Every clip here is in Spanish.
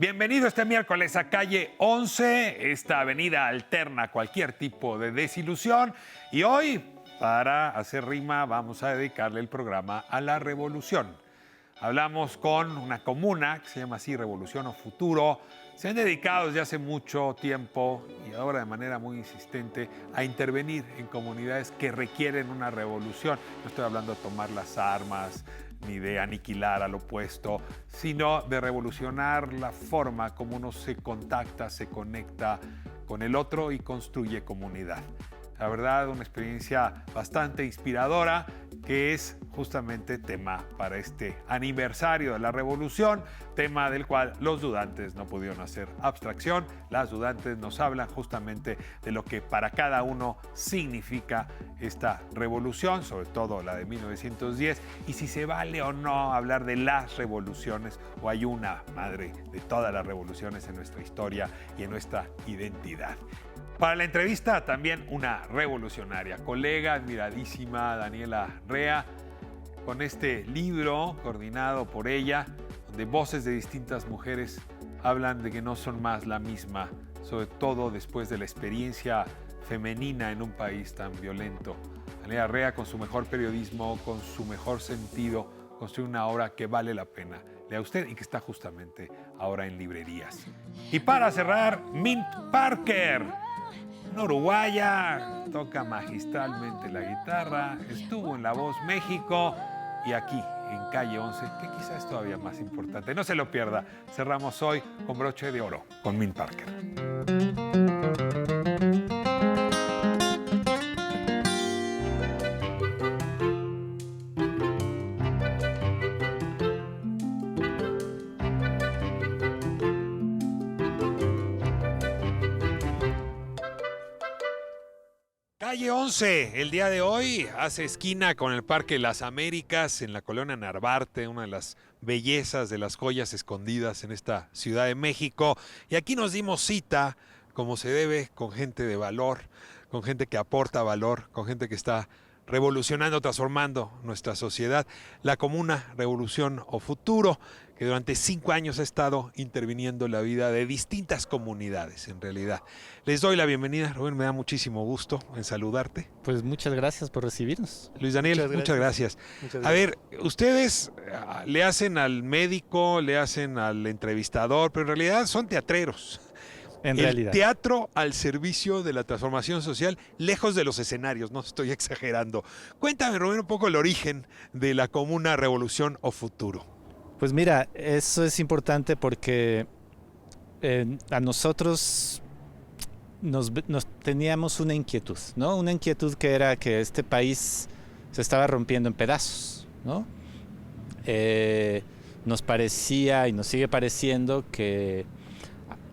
Bienvenido este miércoles a Calle 11, esta avenida alterna a cualquier tipo de desilusión. Y hoy, para hacer rima, vamos a dedicarle el programa a la revolución. Hablamos con una comuna que se llama así Revolución o Futuro. Se han dedicado desde hace mucho tiempo y ahora de manera muy insistente a intervenir en comunidades que requieren una revolución. No estoy hablando de tomar las armas ni de aniquilar al opuesto, sino de revolucionar la forma como uno se contacta, se conecta con el otro y construye comunidad. La verdad, una experiencia bastante inspiradora que es justamente tema para este aniversario de la revolución, tema del cual los dudantes no pudieron hacer abstracción. Las dudantes nos hablan justamente de lo que para cada uno significa esta revolución, sobre todo la de 1910, y si se vale o no hablar de las revoluciones o hay una madre de todas las revoluciones en nuestra historia y en nuestra identidad. Para la entrevista también una revolucionaria, colega admiradísima Daniela Rea, con este libro coordinado por ella, donde voces de distintas mujeres hablan de que no son más la misma, sobre todo después de la experiencia femenina en un país tan violento. Daniela Rea, con su mejor periodismo, con su mejor sentido, construye una obra que vale la pena. Lea usted y que está justamente ahora en librerías. Y para cerrar, Mint Parker. Una uruguaya, toca magistralmente la guitarra, estuvo en La Voz México y aquí en Calle 11, que quizás es todavía más importante. No se lo pierda, cerramos hoy con broche de oro con Mint Parker. Calle 11, el día de hoy hace esquina con el Parque Las Américas en la colonia Narvarte, una de las bellezas de las joyas escondidas en esta Ciudad de México. Y aquí nos dimos cita, como se debe, con gente de valor, con gente que aporta valor, con gente que está revolucionando, transformando nuestra sociedad. La comuna Revolución o Futuro, que durante 5 años ha estado interviniendo en la vida de distintas comunidades, en realidad. Les doy la bienvenida, Rubén, me da muchísimo gusto en saludarte. Pues muchas gracias por recibirnos. Luis Daniel, muchas gracias. A ver, ustedes le hacen al médico, le hacen al entrevistador, pero en realidad son teatreros. En realidad. Teatro al servicio de la transformación social, lejos de los escenarios, no estoy exagerando. Cuéntame, Rubén, un poco el origen de la comuna Revolución o Futuro. Pues mira, eso es importante porque a nosotros nos teníamos una inquietud, ¿no? Una inquietud que era que este país se estaba rompiendo en pedazos, ¿no? Nos parecía y nos sigue pareciendo que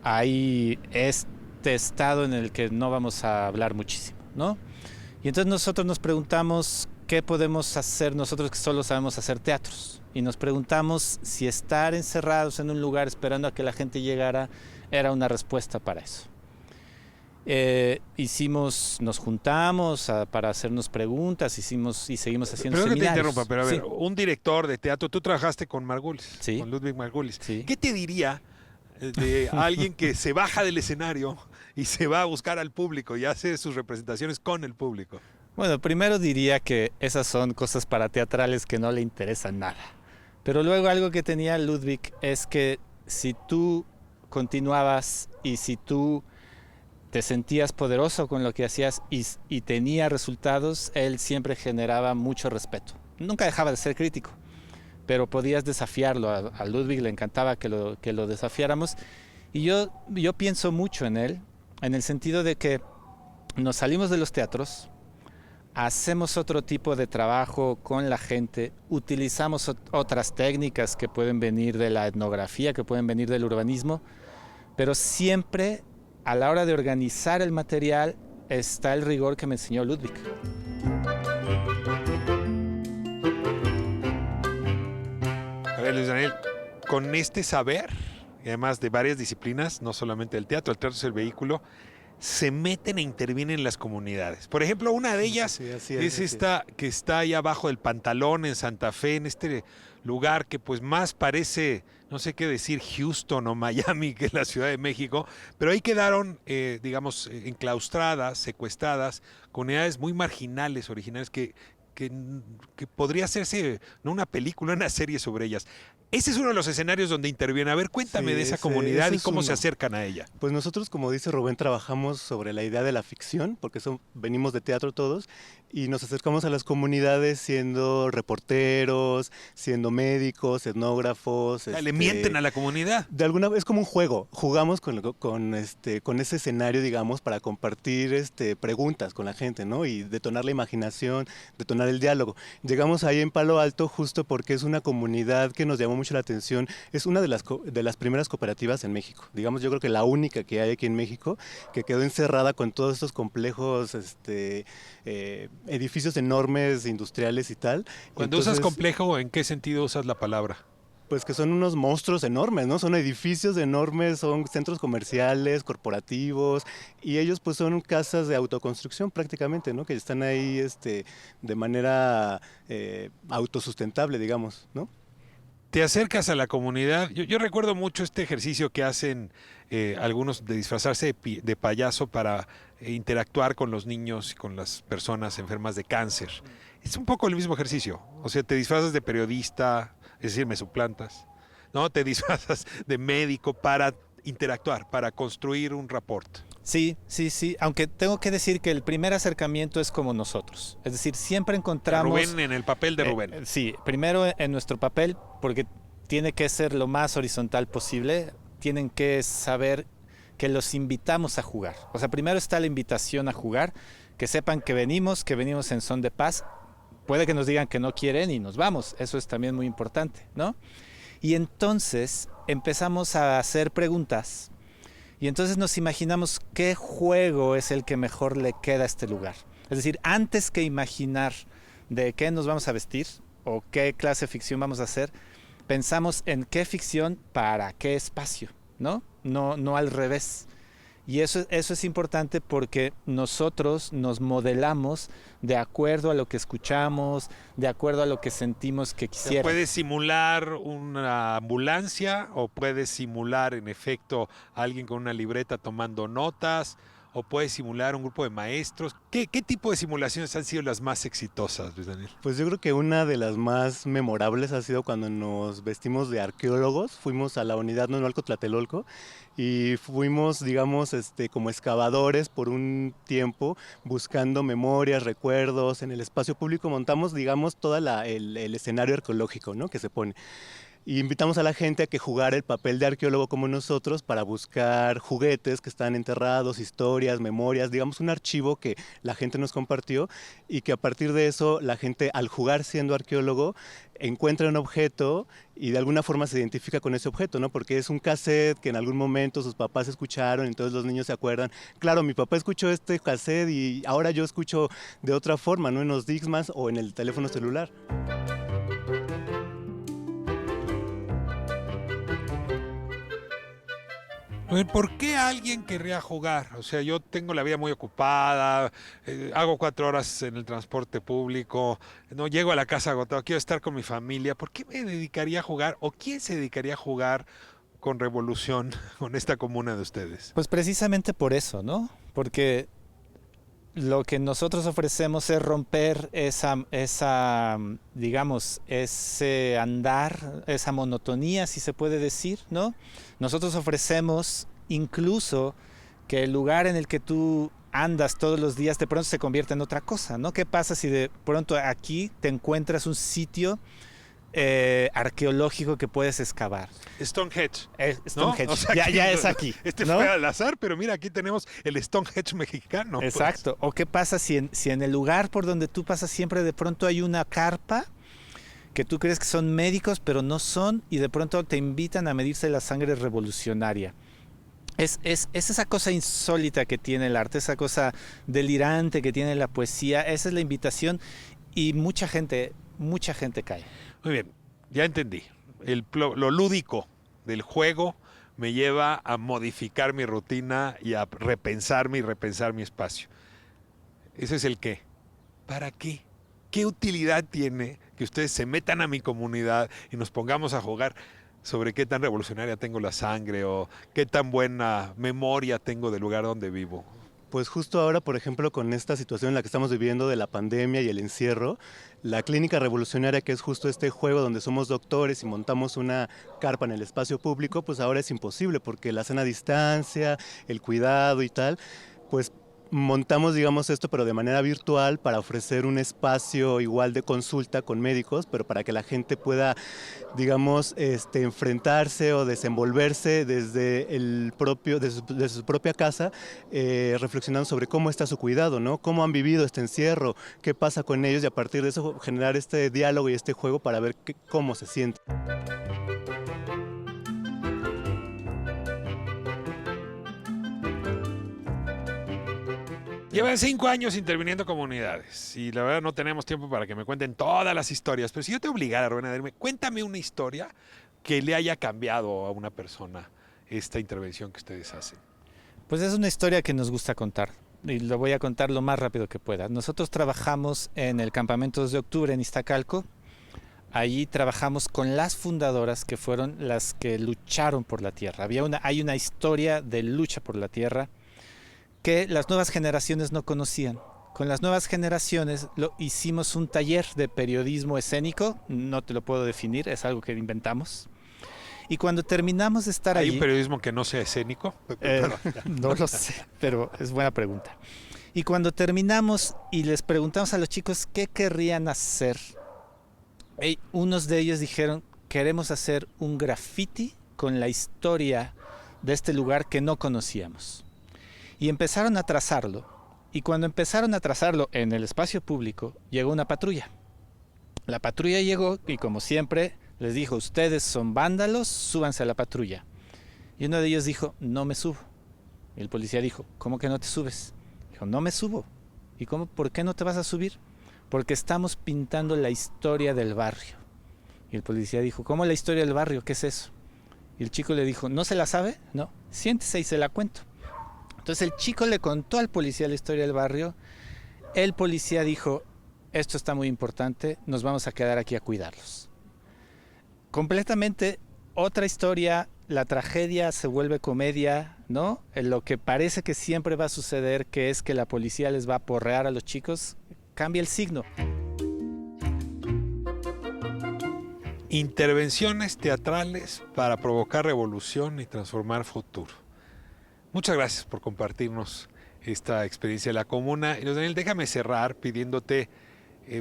hay este estado en el que no vamos a hablar muchísimo, ¿no? Y entonces nosotros nos preguntamos qué podemos hacer nosotros que solo sabemos hacer teatros. Y nos preguntamos si estar encerrados en un lugar esperando a que la gente llegara era una respuesta para eso. Nos juntamos para hacernos preguntas, y seguimos haciendo seminarios. Que te interrumpa, pero a ver, sí. Un director de teatro, tú trabajaste con Margulis, sí. Con Ludwig Margulis. Sí. ¿Qué te diría de alguien que se baja del escenario y se va a buscar al público y hace sus representaciones con el público? Bueno, primero diría que esas son cosas para teatrales que no le interesan nada. Pero luego algo que tenía Ludwig es que si tú continuabas y si tú te sentías poderoso con lo que hacías y tenía resultados, él siempre generaba mucho respeto. Nunca dejaba de ser crítico, pero podías desafiarlo. A Ludwig le encantaba que lo desafiáramos. Y yo pienso mucho en él, en el sentido de que nos salimos de los teatros, hacemos otro tipo de trabajo con la gente, utilizamos otras técnicas que pueden venir de la etnografía, que pueden venir del urbanismo, pero siempre a la hora de organizar el material está el rigor que me enseñó Ludwig. A ver, Luis Daniel, con este saber, y además de varias disciplinas, no solamente el teatro es el vehículo, se meten e intervienen en las comunidades. Por ejemplo, una de ellas Sí, así es así esta que está ahí abajo del Pantalón en Santa Fe, en este lugar que pues más parece, no sé qué decir, Houston o Miami que la Ciudad de México, pero ahí quedaron, digamos, enclaustradas, secuestradas, comunidades muy marginales, originales, que podría hacerse no una película, una serie sobre ellas. Ese es uno de los escenarios donde interviene. A ver, cuéntame Sí, de esa ese- comunidad ese y es cómo se uno. acercan a ella. Pues nosotros, como dice Rubén, trabajamos sobre la idea de la ficción, porque venimos de teatro todos, y nos acercamos a las comunidades siendo reporteros, siendo médicos, etnógrafos, Le mienten a la comunidad. de alguna es como un juego. Jugamos con ese escenario, digamos, para compartir preguntas con la gente, ¿no? Y detonar la imaginación, detonar el diálogo. Llegamos ahí en Palo Alto justo porque es una comunidad que nos llamó mucho la atención. Es una de las primeras cooperativas en México. Digamos, yo creo que la única que hay aquí en México, que quedó encerrada con todos estos complejos edificios enormes, industriales y tal. Cuando usas Entonces, complejo, ¿en qué sentido usas la palabra? pues que son unos monstruos enormes, ¿no? Son edificios enormes, son centros comerciales, corporativos, y ellos pues son casas de autoconstrucción prácticamente, ¿no? Que están ahí de manera autosustentable, digamos, ¿no? Te acercas a la comunidad. Yo recuerdo mucho este ejercicio que hacen algunos de disfrazarse de payaso para interactuar con los niños y con las personas enfermas de cáncer. Es un poco el mismo ejercicio. O sea, te disfrazas de periodista, es decir, me suplantas. ¿No? Te disfrazas de médico para interactuar, para construir un rapport. Sí, sí, sí, aunque tengo que decir que el primer acercamiento es como nosotros, es decir, siempre encontramos... Rubén en el papel de Rubén. Sí, primero en nuestro papel, porque tiene que ser lo más horizontal posible, tienen que saber que los invitamos a jugar. O sea, primero está la invitación a jugar, que sepan que venimos en son de paz, puede que nos digan que no quieren y nos vamos, eso es también muy importante, ¿no? Y entonces empezamos a hacer preguntas. Y entonces nos imaginamos qué juego es el que mejor le queda a este lugar. Es decir, antes que imaginar de qué nos vamos a vestir o qué clase de ficción vamos a hacer, pensamos en qué ficción para qué espacio, ¿no? No al revés. Y eso es importante porque nosotros nos modelamos de acuerdo a lo que escuchamos, de acuerdo a lo que sentimos que quisiera. Puedes simular una ambulancia o puedes simular en efecto a alguien con una libreta tomando notas o puedes simular un grupo de maestros. ¿Qué tipo de simulaciones han sido las más exitosas, Luis Daniel? Pues yo creo que una de las más memorables ha sido cuando nos vestimos de arqueólogos, fuimos a la unidad Nonolco Tlatelolco y fuimos, digamos, como excavadores por un tiempo, buscando memorias, recuerdos, en el espacio público montamos, digamos, todo el escenario arqueológico, ¿no? Que se pone. Y invitamos a la gente a que jugara el papel de arqueólogo como nosotros para buscar juguetes que están enterrados, historias, memorias, digamos un archivo que la gente nos compartió y que a partir de eso la gente al jugar siendo arqueólogo encuentra un objeto y de alguna forma se identifica con ese objeto, ¿no? Porque es un cassette que en algún momento sus papás escucharon, entonces los niños se acuerdan, claro, mi papá escuchó este cassette y ahora yo escucho de otra forma, ¿no? En los Dixmans o en el teléfono celular. ¿Por qué alguien querría jugar? O sea, yo tengo la vida muy ocupada, hago 4 horas en el transporte público, no llego a la casa agotado, quiero estar con mi familia. ¿Por qué me dedicaría a jugar o quién se dedicaría a jugar con Revolución, con esta comuna de ustedes? Pues precisamente por eso, ¿no? Porque lo que nosotros ofrecemos es romper digamos, ese andar, esa monotonía, si se puede decir, ¿no? Nosotros ofrecemos incluso que el lugar en el que tú andas todos los días de pronto se convierte en otra cosa, ¿no? ¿Qué pasa si de pronto aquí te encuentras un sitio arqueológico que puedes excavar? Stonehenge. Stonehenge, ¿no? O sea, ya es aquí. ¿no? Fue al azar, pero mira, aquí tenemos el Stonehenge mexicano. Exacto. Pues. ¿O qué pasa si en el lugar por donde tú pasas siempre de pronto hay una carpa que tú crees que son médicos, pero no son, y de pronto te invitan a medirse la sangre revolucionaria? Es esa cosa insólita que tiene el arte, esa cosa delirante que tiene la poesía, esa es la invitación y mucha gente cae. Muy bien, ya entendí. Lo lúdico del juego me lleva a modificar mi rutina y a repensarme y repensar mi espacio. Ese es el qué. ¿Para qué? ¿Qué utilidad tiene que ustedes se metan a mi comunidad y nos pongamos a jugar sobre qué tan revolucionaria tengo la sangre o qué tan buena memoria tengo del lugar donde vivo? Pues justo ahora, por ejemplo, con esta situación en la que estamos viviendo de la pandemia y el encierro, la clínica revolucionaria, que es justo este juego donde somos doctores y montamos una carpa en el espacio público, pues ahora es imposible porque la sana distancia, el cuidado y tal, pues montamos, digamos, esto, pero de manera virtual para ofrecer un espacio igual de consulta con médicos, pero para que la gente pueda, digamos, enfrentarse o desenvolverse desde desde su propia casa, reflexionando sobre cómo está su cuidado, ¿no? Cómo han vivido este encierro, qué pasa con ellos y a partir de eso generar este diálogo y este juego para ver cómo se siente. Llevan 5 años interviniendo comunidades y la verdad no tenemos tiempo para que me cuenten todas las historias, pero si yo te obligara, Rubén, a decirme, cuéntame una historia que le haya cambiado a una persona esta intervención que ustedes hacen. Pues es una historia que nos gusta contar y lo voy a contar lo más rápido que pueda. Nosotros trabajamos en el campamento 2 de octubre en Iztacalco. Allí trabajamos con las fundadoras que fueron las que lucharon por la tierra. Hay una historia de lucha por la tierra que las nuevas generaciones no conocían. Con las nuevas generaciones hicimos un taller de periodismo escénico, no te lo puedo definir, es algo que inventamos. Y cuando terminamos de estar allí... ¿Hay un periodismo que no sea escénico? No lo sé, pero es buena pregunta. Y cuando terminamos y les preguntamos a los chicos qué querrían hacer, unos de ellos dijeron, queremos hacer un graffiti con la historia de este lugar que no conocíamos. Y empezaron a trazarlo. Y cuando empezaron a trazarlo en el espacio público, llegó una patrulla. La patrulla llegó y como siempre les dijo, ustedes son vándalos, súbanse a la patrulla. Y uno de ellos dijo, no me subo. Y el policía dijo, ¿cómo que no te subes? Dijo, no me subo. ¿Y cómo? ¿Por qué no te vas a subir? Porque estamos pintando la historia del barrio. Y el policía dijo, ¿cómo la historia del barrio? ¿Qué es eso? Y el chico le dijo, ¿no se la sabe? No, siéntese y se la cuento. Entonces el chico le contó al policía la historia del barrio. El policía dijo, esto está muy importante, nos vamos a quedar aquí a cuidarlos. Completamente otra historia, la tragedia se vuelve comedia, ¿no? Lo que parece que siempre va a suceder, que es que la policía les va a porrear a los chicos, cambia el signo. Intervenciones teatrales para provocar revolución y transformar futuro. Muchas gracias por compartirnos esta experiencia de la comuna. Y Daniel, déjame cerrar pidiéndote,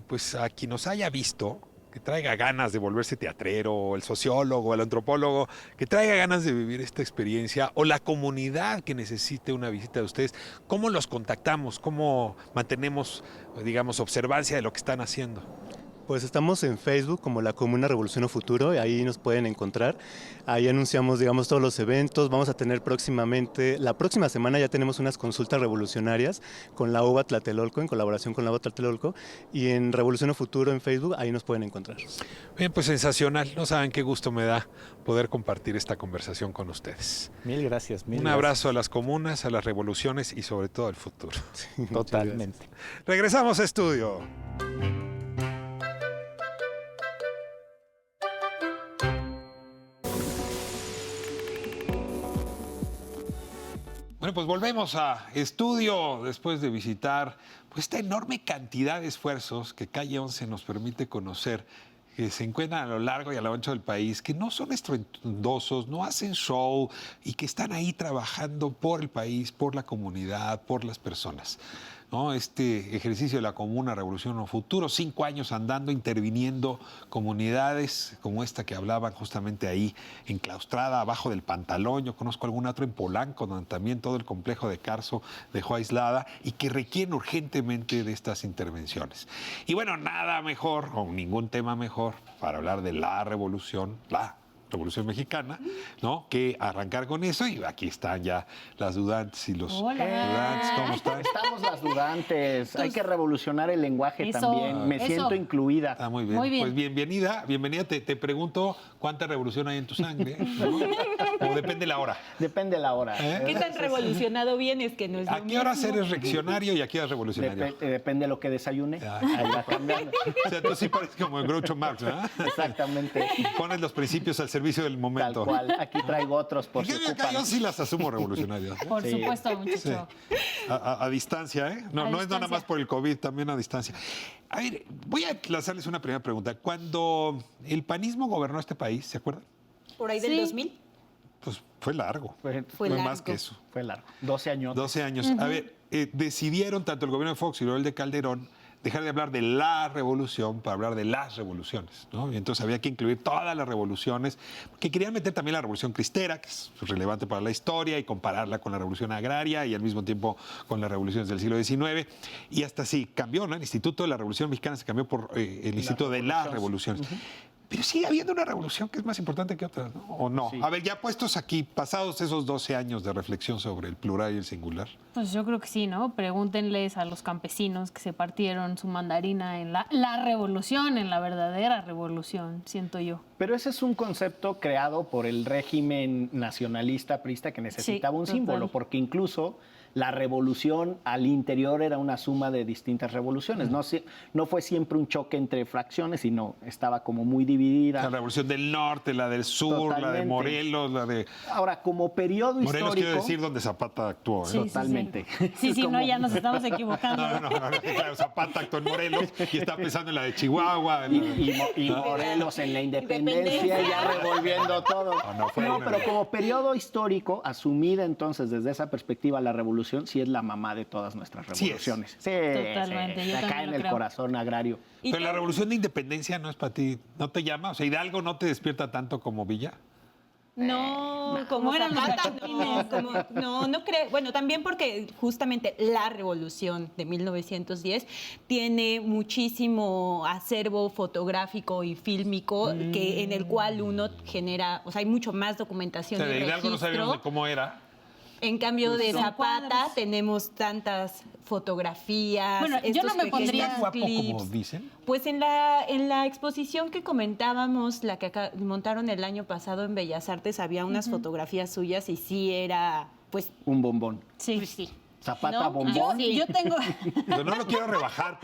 pues a quien nos haya visto, que traiga ganas de volverse teatrero, el sociólogo, el antropólogo, que traiga ganas de vivir esta experiencia, o la comunidad que necesite una visita de ustedes. ¿Cómo los contactamos? ¿Cómo mantenemos, digamos, observancia de lo que están haciendo? Pues estamos en Facebook como la Comuna Revolución o Futuro, y ahí nos pueden encontrar. Ahí anunciamos, digamos, todos los eventos. Vamos a tener próximamente, la próxima semana ya tenemos unas consultas revolucionarias con la UBA Tlatelolco, en colaboración con la UBA Tlatelolco, y en Revolución o Futuro en Facebook, ahí nos pueden encontrar. Bien, pues sensacional. No saben qué gusto me da poder compartir esta conversación con ustedes. Mil gracias. Un abrazo a las comunas, a las revoluciones y sobre todo al futuro. Sí, totalmente. Regresamos a estudio. Bueno, pues volvemos a estudio después de visitar pues, esta enorme cantidad de esfuerzos que Calle 11 nos permite conocer, que se encuentran a lo largo y a lo ancho del país, que no son estruendosos, no hacen show y que están ahí trabajando por el país, por la comunidad, por las personas, ¿no? Este ejercicio de la Comuna Revolución o Futuro, 5 años andando, interviniendo comunidades como esta que hablaban justamente ahí, enclaustrada, abajo del Pantalón. Yo conozco algún otro en Polanco, donde también todo el complejo de Carso dejó aislada y que requieren urgentemente de estas intervenciones. Y bueno, nada mejor, o ningún tema mejor, para hablar de la revolución, la Revolución Mexicana, ¿no? Que arrancar con eso y aquí están ya las dudantes y los dudantes. ¿Cómo están? Estamos las dudantes. Hay que revolucionar el lenguaje Eso, también. Me eso. siento incluida. Está muy bien. Muy bien. Pues bienvenida. Te pregunto cuánta revolución hay en tu sangre, ¿no? O depende la hora. Depende la hora. ¿Eh? ¿Qué tan revolucionado vienes que no es lo ¿A qué horas mismo? eres reaccionario y a qué horas revolucionario? Depende de lo que desayune. Ahí va cambiando. O sea, tú sí pareces como el Groucho Marx, ¿verdad? Exactamente. Pones los principios al servicio del Tal momento. cual. Aquí traigo otros por En si cambio, acá ocupan. yo sí las asumo revolucionarias. ¿eh? Por Sí. supuesto, Sí. muchacho. A distancia, ¿eh? No, A no es nada distancia. más por el COVID, también a distancia. A ver, voy a lanzarles una primera pregunta. Cuando el panismo gobernó este país, ¿se acuerdan? ¿Por ahí del Sí. 2000? Pues fue largo. Fue más largo. que eso. Fue largo. 12 años. 12 años. A ver, decidieron tanto el gobierno de Fox y luego el de Calderón dejar de hablar de la revolución para hablar de las revoluciones, ¿no? Y entonces había que incluir todas las revoluciones, que querían meter también la revolución cristera, que es relevante para la historia, y compararla con la revolución agraria y al mismo tiempo con las revoluciones del siglo XIX. Y hasta así cambió, ¿no? El Instituto de la Revolución Mexicana se cambió por el Instituto de las Revoluciones. Pero sigue habiendo una revolución que es más importante que otras, ¿no? ¿O no? Sí. A ver, ya puestos aquí, pasados esos 12 años de reflexión sobre el plural y el singular. Pues yo creo que sí, ¿no? Pregúntenles a los campesinos que se partieron su mandarina en la revolución, en la verdadera revolución, siento yo. Pero ese es un concepto creado por el régimen nacionalista priista que necesitaba un total. símbolo, porque incluso la revolución al interior era una suma de distintas revoluciones. No fue siempre un choque entre fracciones, sino estaba como muy dividida. La revolución del norte, la del sur, la de Totalmente. Morelos, la de... Ahora, como periodo Morelos histórico... quiero decir donde Zapata actuó, ¿eh? Sí, Totalmente. Sí, sí, no, Como- ya nos estamos equivocando. No, claro, Zapata actuó en Morelos y está pensando en la de Chihuahua. en la- Y Morelos en la independencia, ya revolviendo todo. No, fue una- pero como periodo histórico, asumida entonces desde esa perspectiva la revolución, sí es la mamá de todas nuestras Sí es. revoluciones. Sí, Totalmente, yo acá también en lo el creo. corazón agrario. ¿Y Pero la tú? revolución de independencia no es para ti, ¿no te llama? O sea, Hidalgo no te despierta tanto como Villa. No, como ¿Cómo eran los Zapata, gachupines? no creo. Bueno, también porque justamente la revolución de 1910 tiene muchísimo acervo fotográfico y fílmico que en el cual uno genera, o sea, hay mucho más O documentación sea, y de Hidalgo no sabíamos de registro. cómo era. En cambio de Son Zapata cuadros. tenemos tantas fotografías. Bueno, yo no me pequeños pondría- ¿Está guapo clips. como dicen? Pues en la exposición que comentábamos, la que montaron el año pasado en Bellas Artes, había unas fotografías suyas y sí era, pues, Un bombón. Sí. Zapata ¿No? bombón. Yo tengo... No lo quiero rebajar,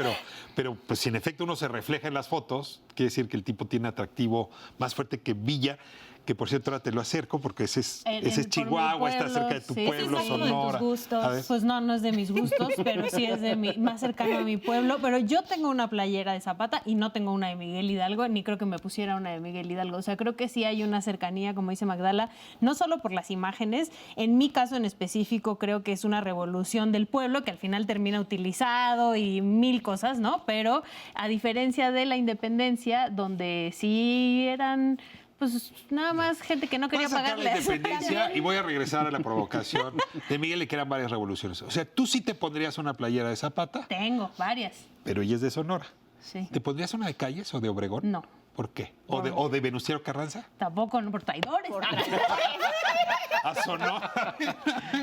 pero pues si en efecto uno se refleja en las fotos, quiere decir que el tipo tiene atractivo más fuerte que Villa, que por cierto ahora te lo acerco porque ese es por mi Chihuahua, está pueblo, cerca de tu sí. pueblo, Ese es uno de tus Sonora. gustos. A ver. Pues no es de mis gustos, pero sí es de más cercano a mi pueblo. Pero yo tengo una playera de Zapata y no tengo una de Miguel Hidalgo, ni creo que me pusiera una de Miguel Hidalgo. O sea, creo que sí hay una cercanía, como dice Magdala, no solo por las imágenes. En mi caso en específico, creo que es una revolución del pueblo que al final termina utilizado y mil cosas, ¿no? Pero a diferencia de la independencia, donde sí eran... Pues nada más gente que no Voy quería a sacar la pagarles. independencia y voy a regresar a la provocación de Miguel y que eran varias revoluciones. O sea, tú sí te pondrías una playera de Zapata, Tengo varias, pero ella es de Sonora. sí. ¿Te pondrías una de Calles o de Obregón? No. ¿Por qué? ¿O de Venustiano Carranza? Tampoco, no por traidores. ¿A Sonora?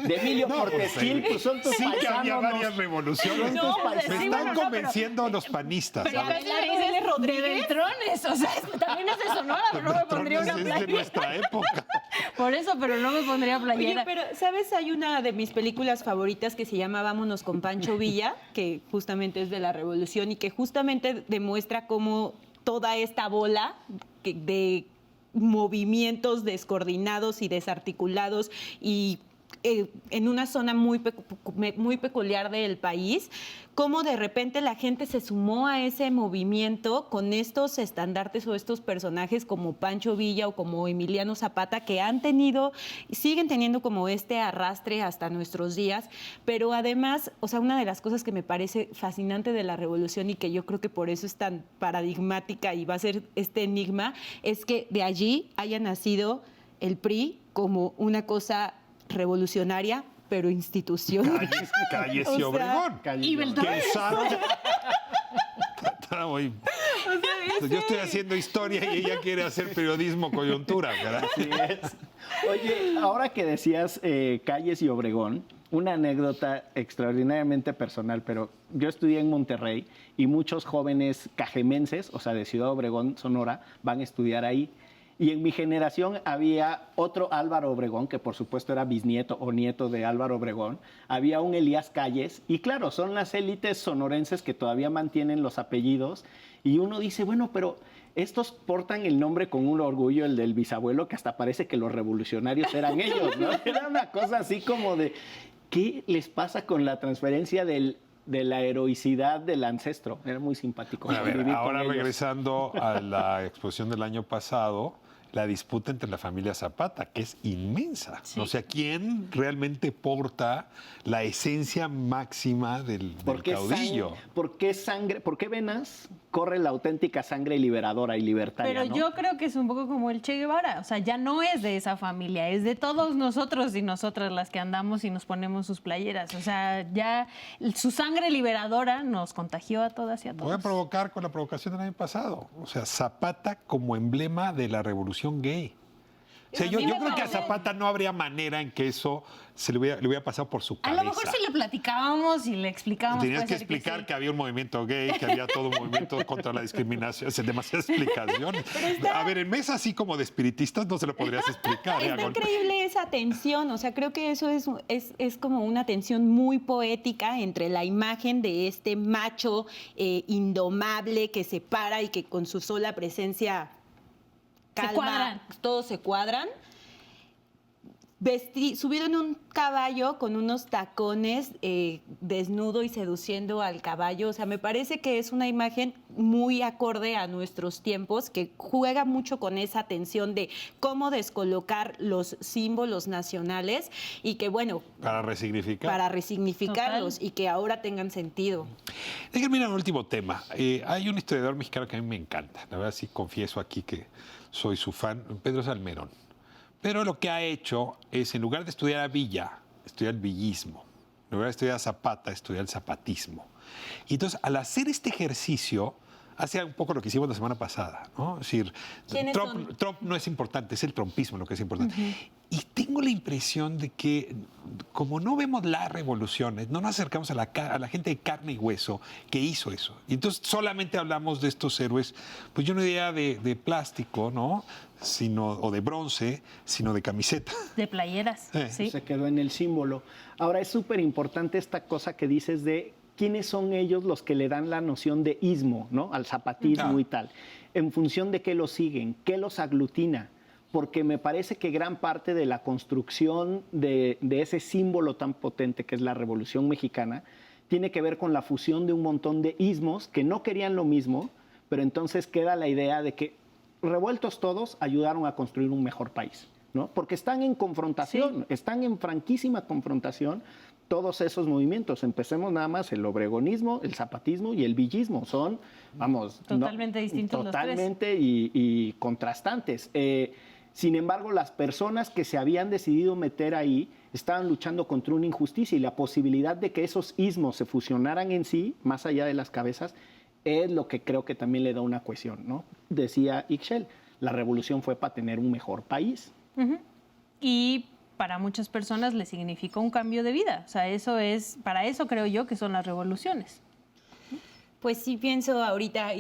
De Emilio Portesquil, pues son tus Sí que había paisanos. varias revoluciones. No, Me sí, están bueno, no, convenciendo los panistas. Pero ¿sabes? casi le dices de Beltrones, o sea, es que también es de Sonora, pero no me pondría una Es de playera. nuestra época. Por eso, pero no me pondría Oye, playera. pero ¿sabes? Hay una de mis películas favoritas que se llama Vámonos con Pancho Villa, que justamente es de la revolución y que justamente demuestra cómo toda esta bola de movimientos descoordinados y desarticulados y en una zona muy peculiar del país, cómo de repente la gente se sumó a ese movimiento con estos estandartes o estos personajes como Pancho Villa o como Emiliano Zapata, que han tenido, siguen teniendo como este arrastre hasta nuestros días, pero además, o sea, una de las cosas que me parece fascinante de la revolución y que yo creo que por eso es tan paradigmática y va a ser este enigma, es que de allí haya nacido el PRI como una cosa revolucionaria, pero institucional. Calles O y sea, Obregón. Calles Y y Beltrán. Que usaron... Está muy- O sea, Yo estoy haciendo historia y ella quiere hacer periodismo coyuntura, ¿verdad? Así es. Oye, ahora que decías Calles y Obregón, una anécdota extraordinariamente personal, pero yo estudié en Monterrey y muchos jóvenes cajemenses, o sea, de Ciudad Obregón, Sonora, van a estudiar ahí. Y en mi generación había otro Álvaro Obregón, que por supuesto era bisnieto o nieto de Álvaro Obregón. Había un Elías Calles. Y claro, son las élites sonorenses que todavía mantienen los apellidos. Y uno dice, bueno, pero estos portan el nombre con un orgullo, el del bisabuelo, que hasta parece que los revolucionarios eran ellos, ¿no? Era una cosa así como de, ¿qué les pasa con la transferencia de la heroicidad del ancestro? Era muy simpático. Bueno, a ver, convivir con ahora ellos. regresando a la exposición del año pasado, la disputa entre la familia Zapata, que es inmensa. Sí. O sea, ¿quién realmente porta la esencia máxima del caudillo? ¿Por qué venas corre la auténtica sangre liberadora y libertaria? Pero ¿no? yo creo que es un poco como el Che Guevara, o sea, ya no es de esa familia, es de todos nosotros y nosotras las que andamos y nos ponemos sus playeras. O sea, ya su sangre liberadora nos contagió a todas y a todos. Voy a provocar con la provocación del año pasado. O sea, Zapata como emblema de la revolución gay. O sea, A yo mí me creo que a parece- Zapata no habría manera en que eso le hubiera pasado por su A cabeza. lo mejor si le platicábamos y le explicábamos. Tenías puede que ser explicar sí. que había un movimiento gay, que había todo un movimiento contra la discriminación. O sea, demasiadas explicaciones. A ver, en mesa así como de espiritistas no se lo podrías explicar. Está Con- increíble esa tensión, o sea, creo que eso es como una tensión muy poética entre la imagen de este macho indomable que se para y que con su sola presencia calma, cuadran. todos se cuadran. Subido en un caballo con unos tacones, desnudo y seduciendo al caballo. O sea, me parece que es una imagen muy acorde a nuestros tiempos, que juega mucho con esa tensión de cómo descolocar los símbolos nacionales y que, bueno, Para resignificar. para resignificarlos Total. y que ahora tengan sentido. Déjenme ir a un último tema. Hay un historiador mexicano que a mí me encanta. La verdad sí confieso aquí que soy su fan, Pedro Salmerón. Pero lo que ha hecho es, en lugar de estudiar a Villa, estudiar el villismo. En lugar de estudiar a Zapata, estudiar el zapatismo. Y entonces, al hacer este ejercicio, hace un poco lo que hicimos la semana pasada, ¿no? Es decir, ¿Quiénes son? Trump no es importante, es el trumpismo lo que es importante. Y tengo la impresión de que, como no vemos las revoluciones, no nos acercamos a la gente de carne y hueso que hizo eso. Y entonces solamente hablamos de estos héroes, pues yo no diría de plástico, ¿no? O de bronce, sino de camiseta. De playeras, sí. Se quedó en el símbolo. Ahora es súper importante esta cosa que dices de quiénes son ellos los que le dan la noción de ismo, ¿no? Al zapatismo y tal. En función de qué los siguen, qué los aglutina. Porque me parece que gran parte de la construcción de ese símbolo tan potente que es la Revolución Mexicana tiene que ver con la fusión de un montón de ismos que no querían lo mismo, pero entonces queda la idea de que revueltos todos ayudaron a construir un mejor país, ¿no? Porque están en confrontación, están en franquísima confrontación todos esos movimientos. Empecemos nada más, el obregonismo, el zapatismo y el villismo. Son, vamos... Totalmente distintos los tres. Totalmente y contrastantes. Sin embargo, las personas que se habían decidido meter ahí estaban luchando contra una injusticia y la posibilidad de que esos ismos se fusionaran en sí, más allá de las cabezas, es lo que creo que también le da una cohesión, ¿no? Decía Ixchel, la revolución fue para tener un mejor país. Y para muchas personas le significó un cambio de vida. O sea, para eso creo yo que son las revoluciones. Pues sí pienso ahorita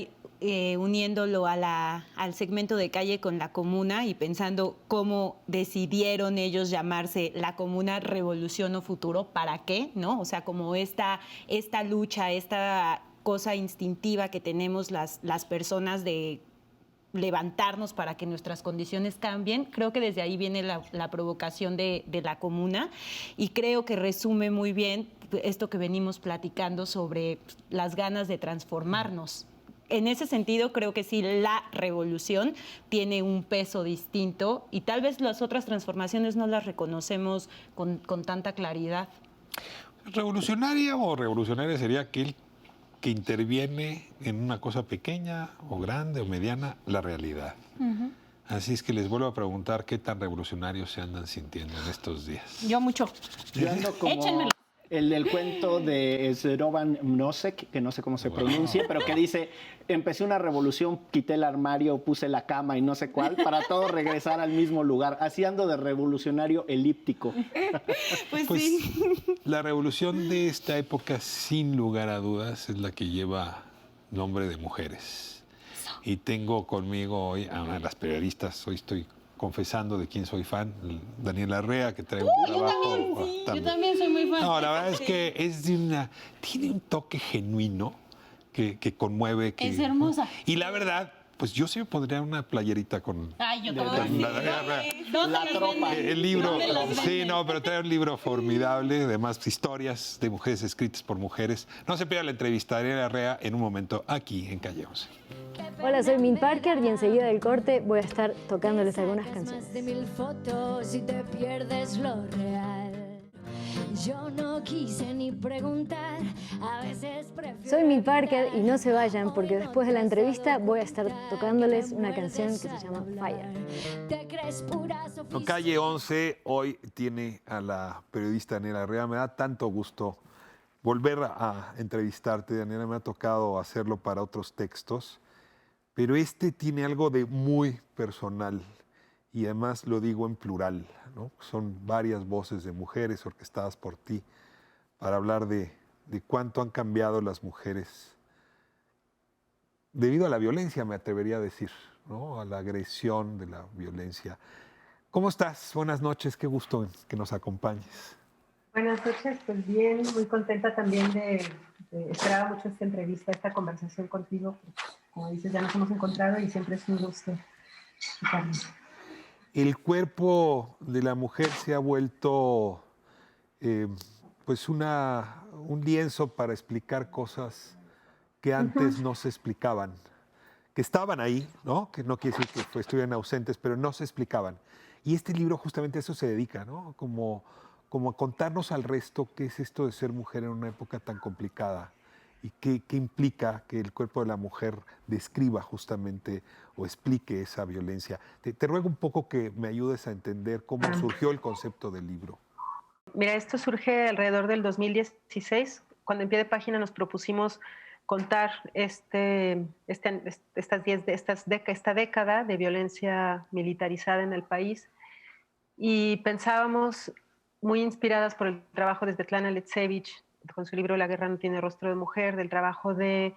uniéndolo al segmento de calle con la comuna y pensando cómo decidieron ellos llamarse la comuna Revolución o Futuro, ¿para qué? ¿No? O sea, como esta lucha, esta cosa instintiva que tenemos las personas de levantarnos para que nuestras condiciones cambien. Creo que desde ahí viene la provocación de la comuna y creo que resume muy bien esto que venimos platicando sobre las ganas de transformarnos. En ese sentido, creo que sí, la revolución tiene un peso distinto y tal vez las otras transformaciones no las reconocemos con tanta claridad. Revolucionaria o revolucionaria sería aquel que interviene en una cosa pequeña o grande o mediana, la realidad. Así es que les vuelvo a preguntar qué tan revolucionarios se andan sintiendo en estos días. Yo mucho. Yo ando como, Échenmelo. el del cuento de Slobodan Mnosek, que no sé cómo se pronuncia, pero que dice, empecé una revolución, quité el armario, puse la cama y no sé cuál, para todo regresar al mismo lugar, así ando de revolucionario elíptico. Pues Pues sí. la revolución de esta época, sin lugar a dudas, es la que lleva nombre de mujeres. Y tengo conmigo hoy a una de las periodistas, hoy estoy confesando de quién soy fan, Daniela Arrea, que trae un trabajo. Yo también soy muy fan. No, la verdad es que es de tiene un toque genuino que conmueve. Es hermosa. Y la verdad, pues yo sí me pondría una playerita con Ay, yo la también. Daniela Arrea. ¿Dónde La las tropa. venden? El libro, ¿Dónde las sí, venden? no, pero trae un libro formidable, además historias de mujeres escritas por mujeres. No se pierda la entrevista de Daniela Arrea en un momento aquí en Calle 11. Hola, soy Min Parker y enseguida del corte voy a estar tocándoles algunas canciones. Más de 1000 fotos y te pierdes lo real. Yo no quise ni preguntar, a veces prefiero... Soy Min Parker y no se vayan porque después de la entrevista voy a estar tocándoles una canción que se llama Fire. Te crees pura No, Calle 11 hoy tiene a la periodista Daniela Arrea. Me da tanto gusto volver a entrevistarte, Daniela. Me ha tocado hacerlo para otros textos, pero este tiene algo de muy personal y además lo digo en plural, ¿no? Son varias voces de mujeres orquestadas por ti para hablar de cuánto han cambiado las mujeres debido a la violencia, me atrevería a decir, ¿no? A la agresión de la violencia. ¿Cómo estás? Buenas noches, qué gusto que nos acompañes. Buenas noches, pues bien, muy contenta también esperaba mucho esta entrevista, esta conversación contigo. Como dices, ya nos hemos encontrado y siempre es un gusto escucharnos. El cuerpo de la mujer se ha vuelto pues un lienzo para explicar cosas que antes no se explicaban, que estaban ahí, ¿no? Que no quiere decir que estuvieran ausentes, pero no se explicaban. Y este libro justamente a eso se dedica, ¿no? Como a contarnos al resto qué es esto de ser mujer en una época tan complicada y qué implica que el cuerpo de la mujer describa justamente o explique esa violencia. Te ruego un poco que me ayudes a entender cómo surgió el concepto del libro. Mira, esto surge alrededor del 2016, cuando en Pie de Página nos propusimos contar esta década de violencia militarizada en el país y pensábamos, muy inspiradas por el trabajo de Svetlana Alexievich, con su libro La guerra no tiene rostro de mujer, del trabajo de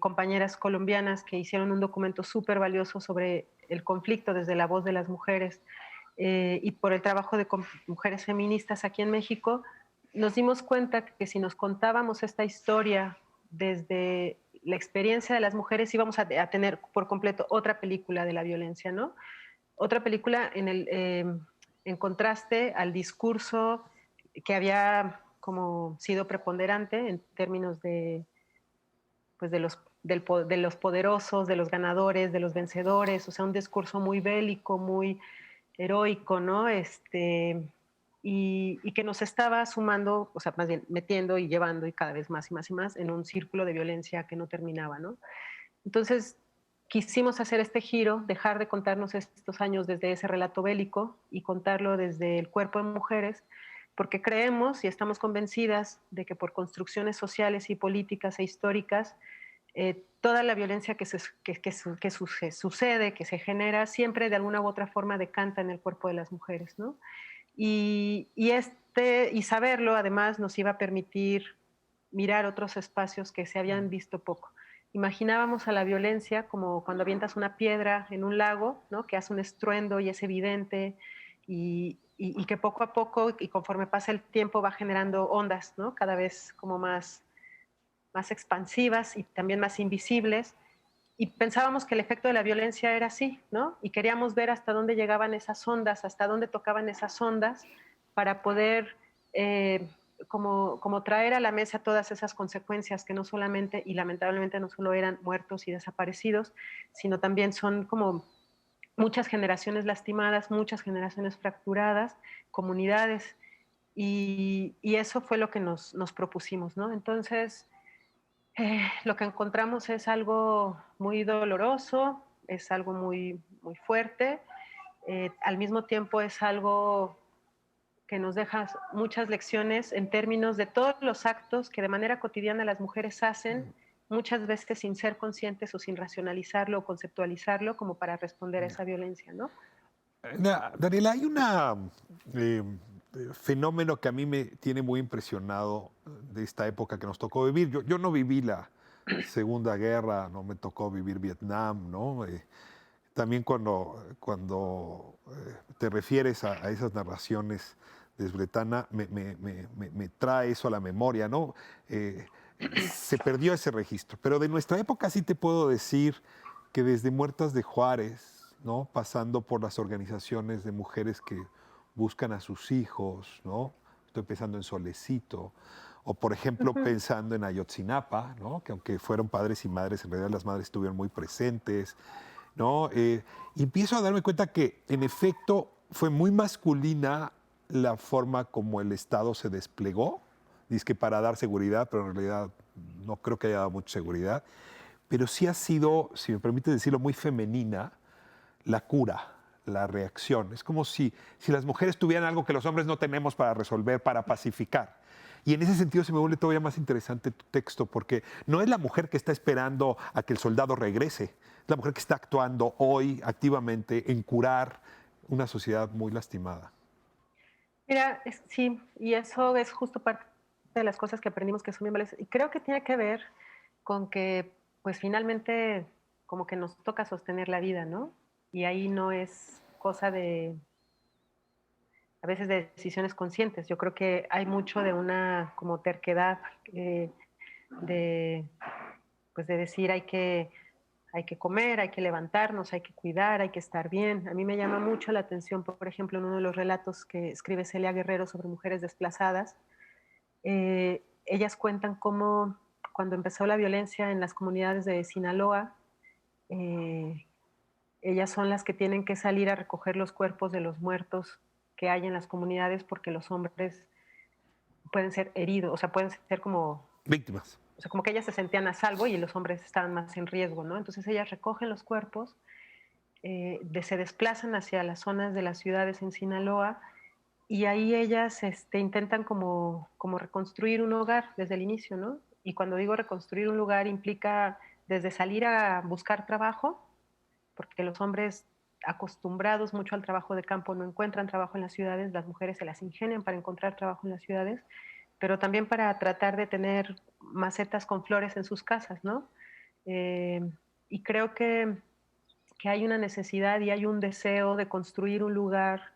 compañeras colombianas que hicieron un documento súper valioso sobre el conflicto desde la voz de las mujeres, y por el trabajo de mujeres feministas aquí en México, nos dimos cuenta que si nos contábamos esta historia desde la experiencia de las mujeres, íbamos a tener por completo otra película de la violencia, ¿no? Otra película en contraste al discurso que había como sido preponderante en términos de los poderosos, de los ganadores, de los vencedores, o sea, un discurso muy bélico, muy heroico, ¿no? Y que nos estaba sumando, o sea, más bien metiendo y llevando y cada vez más y más y más en un círculo de violencia que no terminaba, ¿no? Entonces, quisimos hacer este giro, dejar de contarnos estos años desde ese relato bélico y contarlo desde el cuerpo de mujeres, porque creemos y estamos convencidas de que por construcciones sociales y políticas e históricas, toda la violencia que sucede, que se genera, siempre de alguna u otra forma decanta en el cuerpo de las mujeres, ¿no? Y saberlo, además, nos iba a permitir mirar otros espacios que se habían visto poco. Imaginábamos a la violencia como cuando avientas una piedra en un lago, ¿no? Que hace un estruendo y es evidente, y que poco a poco y conforme pasa el tiempo va generando ondas, ¿no? Cada vez como más expansivas y también más invisibles. Y pensábamos que el efecto de la violencia era así, ¿no? Y queríamos ver hasta dónde llegaban esas ondas, hasta dónde tocaban esas ondas para poder como traer a la mesa todas esas consecuencias que no solamente, y lamentablemente no solo eran muertos y desaparecidos, sino también son como muchas generaciones lastimadas, muchas generaciones fracturadas, comunidades, y eso fue lo que nos propusimos, ¿no? Entonces, lo que encontramos es algo muy doloroso, es algo muy, muy fuerte, al mismo tiempo es algo que nos deja muchas lecciones en términos de todos los actos que de manera cotidiana las mujeres hacen, muchas veces sin ser conscientes o sin racionalizarlo o conceptualizarlo como para responder a esa violencia, ¿no? Daniela, hay un fenómeno que a mí me tiene muy impresionado de esta época que nos tocó vivir. Yo no viví la Segunda Guerra, no me tocó vivir Vietnam, ¿no? También cuando te refieres a esas narraciones de Sretana, me trae eso a la memoria, ¿no? Se perdió ese registro. Pero de nuestra época sí te puedo decir que desde Muertas de Juárez, ¿no? Pasando por las organizaciones de mujeres que buscan a sus hijos, ¿no? Estoy pensando en Solecito, o por ejemplo pensando en Ayotzinapa, ¿no? Que aunque fueron padres y madres, en realidad las madres estuvieron muy presentes, ¿no? Y empiezo a darme cuenta que en efecto fue muy masculina la forma como el Estado se desplegó, dizque para dar seguridad, pero en realidad no creo que haya dado mucha seguridad, pero sí ha sido, si me permite decirlo, muy femenina la cura, la reacción. Es como si las mujeres tuvieran algo que los hombres no tenemos para resolver, para pacificar. Y en ese sentido se me vuelve todavía más interesante tu texto, porque no es la mujer que está esperando a que el soldado regrese, es la mujer que está actuando hoy activamente en curar una sociedad muy lastimada. Mira, sí, y eso es justo parte de las cosas que aprendimos que son bien valiosas. Y creo que tiene que ver con que, pues finalmente, como que nos toca sostener la vida, ¿no? Y ahí no es cosa de, a veces, de decisiones conscientes. Yo creo que hay mucho de una como terquedad de, pues de decir hay que comer, hay que levantarnos, hay que cuidar, hay que estar bien. A mí me llama mucho la atención, por ejemplo, en uno de los relatos que escribe Celia Guerrero sobre mujeres desplazadas, ellas cuentan cómo cuando empezó la violencia en las comunidades de Sinaloa, ellas son las que tienen que salir a recoger los cuerpos de los muertos que hay en las comunidades porque los hombres pueden ser heridos, o sea, pueden ser como víctimas. O sea, como que ellas se sentían a salvo y los hombres estaban más en riesgo, ¿no? Entonces ellas recogen los cuerpos, se desplazan hacia las zonas de las ciudades en Sinaloa y ahí ellas intentan como reconstruir un hogar desde el inicio, ¿no? Y cuando digo reconstruir un lugar implica desde salir a buscar trabajo, porque los hombres acostumbrados mucho al trabajo de campo no encuentran trabajo en las ciudades, las mujeres se las ingenian para encontrar trabajo en las ciudades, pero también para tratar de tener macetas con flores en sus casas, ¿no? Y creo que hay una necesidad y hay un deseo de construir un lugar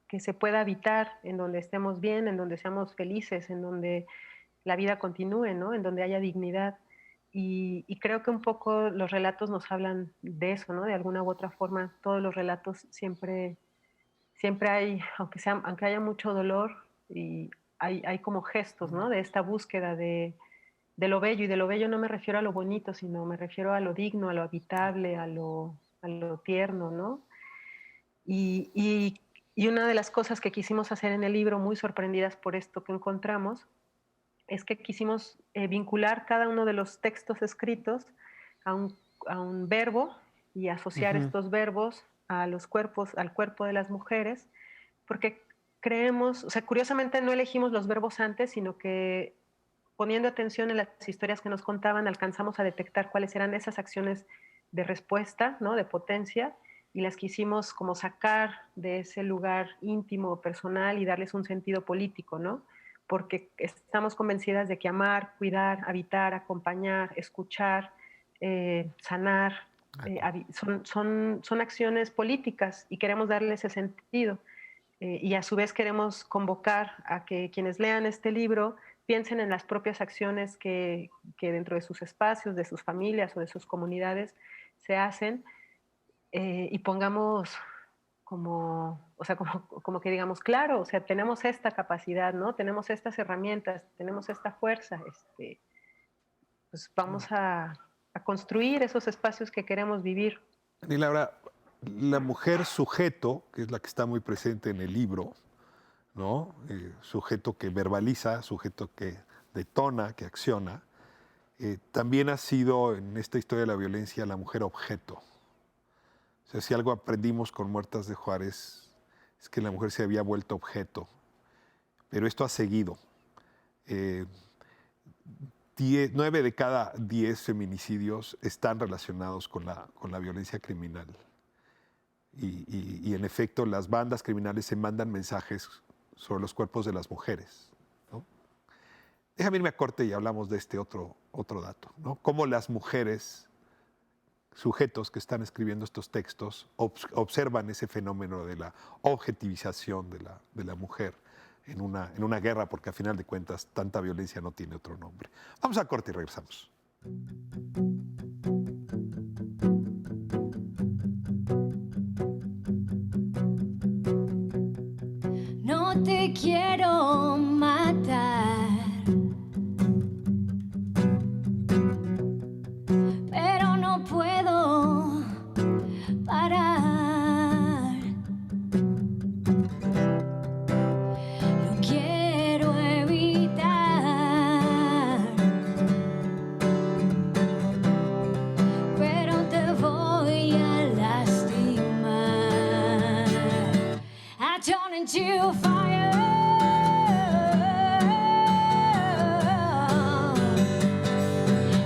que se pueda habitar, en donde estemos bien, en donde seamos felices, en donde la vida continúe, ¿no? En donde haya dignidad. Y creo que un poco los relatos nos hablan de eso, ¿no? De alguna u otra forma, todos los relatos siempre hay, aunque haya mucho dolor, y hay como gestos, ¿no? De esta búsqueda de lo bello, y de lo bello no me refiero a lo bonito, sino me refiero a lo digno, a lo habitable, a lo tierno, ¿no? Y una de las cosas que quisimos hacer en el libro, muy sorprendidas por esto que encontramos, es que quisimos vincular cada uno de los textos escritos a un verbo y asociar estos verbos a los cuerpos, al cuerpo de las mujeres, porque creemos, o sea, curiosamente no elegimos los verbos antes, sino que poniendo atención en las historias que nos contaban, alcanzamos a detectar cuáles eran esas acciones de respuesta, ¿no? De potencia, y las quisimos como sacar de ese lugar íntimo, personal, y darles un sentido político, ¿no? Porque estamos convencidas de que amar, cuidar, habitar, acompañar, escuchar, sanar, son acciones políticas y queremos darle ese sentido. Y a su vez queremos convocar a que quienes lean este libro piensen en las propias acciones que dentro de sus espacios, de sus familias o de sus comunidades se hacen, y pongamos como que digamos, claro, o sea, tenemos esta capacidad, ¿no? Tenemos estas herramientas, tenemos esta fuerza, pues vamos a construir esos espacios que queremos vivir. Y Laura, la mujer sujeto, que es la que está muy presente en el libro, ¿no? Sujeto que verbaliza, sujeto que detona, que acciona, también ha sido en esta historia de la violencia la mujer objeto. O sea, si algo aprendimos con Muertas de Juárez es que la mujer se había vuelto objeto pero esto ha seguido. 9 de cada 10 feminicidios están relacionados con la violencia criminal. Y en efecto, las bandas criminales se mandan mensajes sobre los cuerpos de las mujeres, ¿no? Déjame irme a corte y hablamos de este otro dato, ¿no? Cómo las mujeres, sujetos que están escribiendo estos textos, observan ese fenómeno de la objetivización de la mujer en una guerra, porque a final de cuentas tanta violencia no tiene otro nombre. Vamos a corte y regresamos. No te quiero matar, pero no puedo parar. Lo quiero evitar, pero te voy a lastimar. I turn into fire.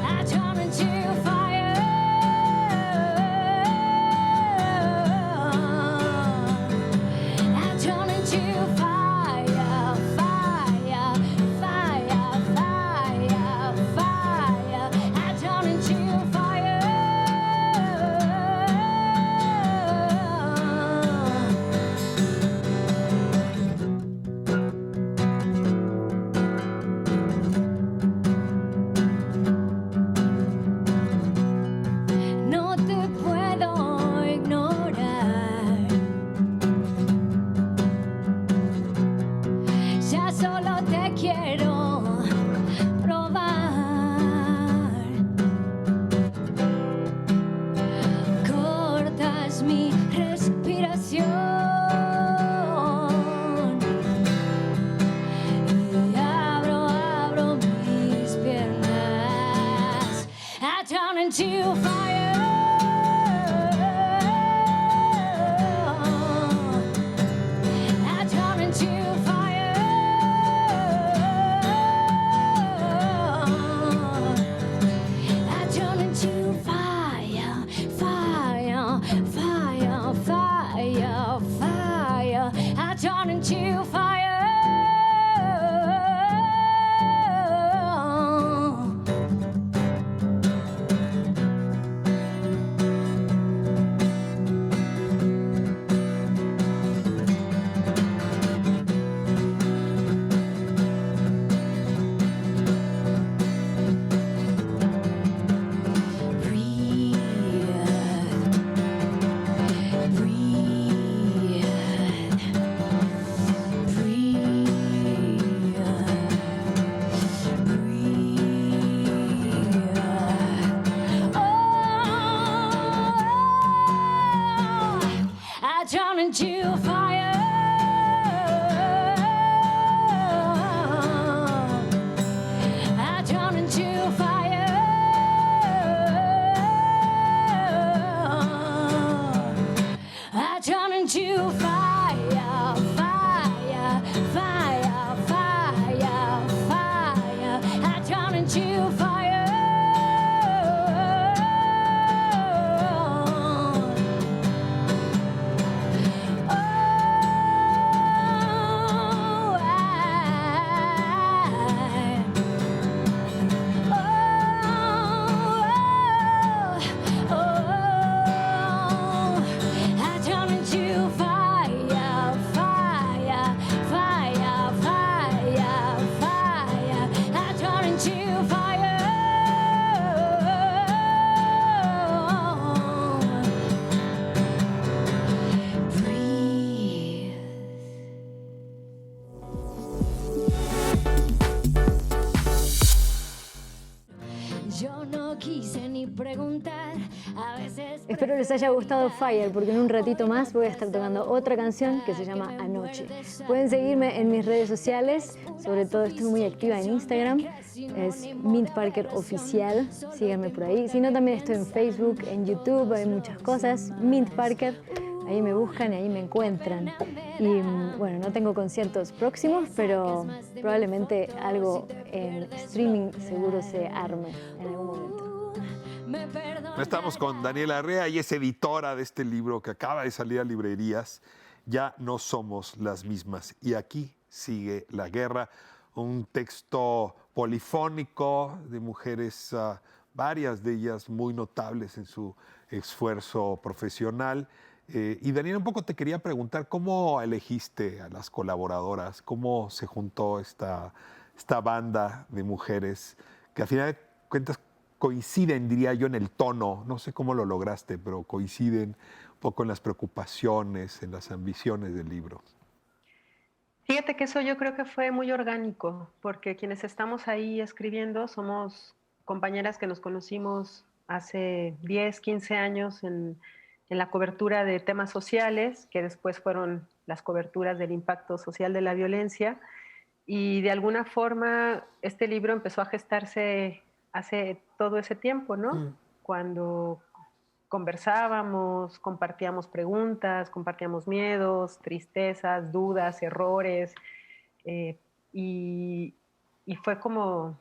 I turn into fire. I turn into fire, fire, fire, fire, fire. I turn into fire. No te puedo ignorar. Ya solo te quiero probar. Cortas mi respiración y abro mis piernas. I turn into fire. I turn into fire. I turn into fire, fire, fire, fire, fire. I turn into fire. I turn into fire. I turn into fire. I turn into fire, fire, fire, fire, fire. I turn into fire. Yo no quise ni preguntar, a veces... Espero les haya gustado Fire, porque en un ratito más voy a estar tocando otra canción que se llama Anoche. Pueden seguirme en mis redes sociales, sobre todo estoy muy activa en Instagram, es Mint Parker Oficial, síganme por ahí. Si no, también estoy en Facebook, en YouTube, hay muchas cosas, Mint Parker. ahí me buscan y ahí me encuentran. Y bueno, no tengo conciertos próximos, pero probablemente algo en streaming seguro se arme en algún momento. Estamos con Daniela Arrea, y es editora de este libro que acaba de salir a librerías, Ya no somos las mismas. Y aquí sigue la guerra, un texto polifónico de mujeres, varias de ellas muy notables en su esfuerzo profesional. Y Daniela, un poco te quería preguntar, ¿cómo elegiste a las colaboradoras? ¿Cómo se juntó esta banda de mujeres que al final de cuentas coinciden, diría yo, en el tono? No sé cómo lo lograste, pero coinciden un poco en las preocupaciones, en las ambiciones del libro. Fíjate que eso yo creo que fue muy orgánico, porque quienes estamos ahí escribiendo somos compañeras que nos conocimos hace 10, 15 años en la cobertura de temas sociales, que después fueron las coberturas del impacto social de la violencia. Y de alguna forma este libro empezó a gestarse hace todo ese tiempo, ¿no? Cuando conversábamos, compartíamos preguntas, compartíamos miedos, tristezas, dudas, errores, y fue como,